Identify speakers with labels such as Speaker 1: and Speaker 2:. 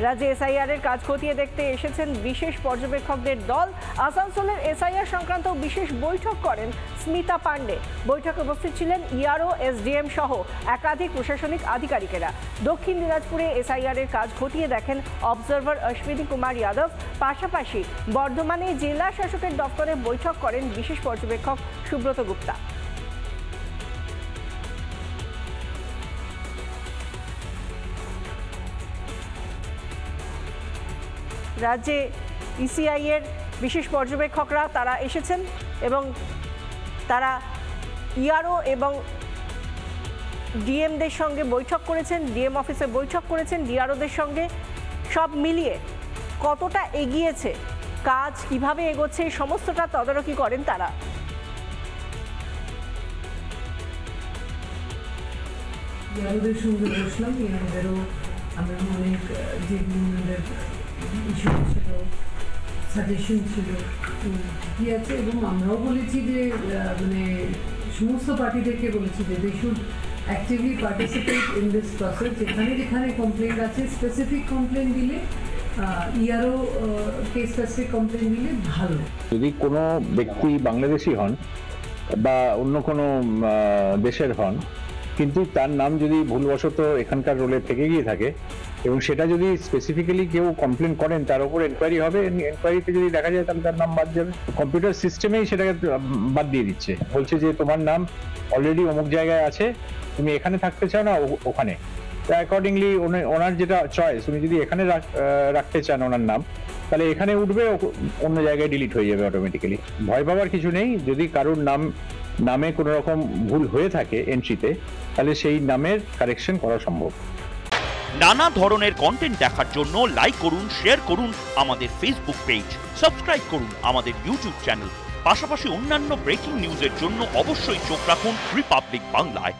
Speaker 1: রাজ্যে এসআইআর এর কাজ খতিয়ে দেখতে এসেছেন বিশেষ পর্যবেক্ষকদের দল। আসানসোলের এসআইআর সংক্রান্ত বিশেষ বৈঠক করেন স্মিতা পান্ডে। বৈঠকে উপস্থিত ছিলেন ইআরও, এসডিএম সহ একাধিক প্রশাসনিক আধিকারিকেরা। দক্ষিণ দিনাজপুরে এসআইআর এর কাজ খতিয়ে দেখেন অবজারভার অশ্বিনী কুমার যাদব। পাশাপাশি বর্ধমানে জেলা শাসকের দপ্তরে বৈঠক করেন বিশেষ পর্যবেক্ষক সুব্রত গুপ্তা। রাজ্যে ইসিআই এর বিশেষ পর্যবেক্ষকরা তারা এসেছেন এবং তারা ইআরও এবং ডিএমদের সঙ্গে বৈঠক করেছেন, ডিএম অফিসে বৈঠক করেছেন ডিআরওদের সঙ্গে। সব মিলিয়ে কতটা এগিয়েছে কাজ, কিভাবে এগোচ্ছে, সমস্তটা তদারকি করেন তারা।
Speaker 2: ইয়ারোদের সঙ্গে বসলাম, ইয়ারোদেরও আমরা অনেক যেগুলো ইস্যু ছিল, সাজেশন ছিল কি আছে, এবং আমরাও বলেছি যে মানে সমস্ত পার্টিদেরকে বলেছি যে they should actively participate in this process. যেখানে যেখানে কমপ্লেন আছে স্পেসিফিক কমপ্লেন দিলে ইআরও কে স্পেসিফিক কমপ্লেন দিলে ভালো।
Speaker 3: যদি কোনো ব্যক্তি বাংলাদেশি হন বা অন্য কোনো দেশের হন, কিন্তু তার নাম যদি ভুলবশত এখানকার রোলে থেকে গিয়ে থাকে এবং সেটা যদি স্পেসিফিক্যালি কেউ কমপ্লেন করেন, তার উপর এনকোয়ারি হবে। এনকোয়ারিতে যদি দেখা যায় তাহলে তার নাম বাদ যাবে। কম্পিউটার সিস্টেমেই সেটাকে বাদ দিয়ে দিচ্ছে, বলছে যে তোমার নাম অলরেডি অমুক জায়গায় আছে, তুমি এখানে থাকতে চাও না ওখানে। তো অ্যাকর্ডিংলি ওনার যেটা চয়েস, উনি যদি এখানে রাখতে চান ওনার নাম, তাহলে এখানে উঠবে, অন্য জায়গায় ডিলিট হয়ে যাবে অটোমেটিক্যালি। ভয় পাওয়ার কিছু নেই। যদি কারোর নামে কোনো রকম ভুল হয়ে থাকে এন্ট্রিতে, তাহলে সেই নামের কারেকশন করা সম্ভব।
Speaker 4: নানা ধরনের কন্টেন্ট দেখার জন্য লাইক করুন, শেয়ার করুন আমাদের ফেসবুক পেজ, সাবস্ক্রাইব করুন আমাদের ইউটিউব চ্যানেল। পাশাপাশি অন্যান্য ব্রেকিং নিউজের জন্য অবশ্যই চোখ রাখুন রিপাবলিক বাংলায়।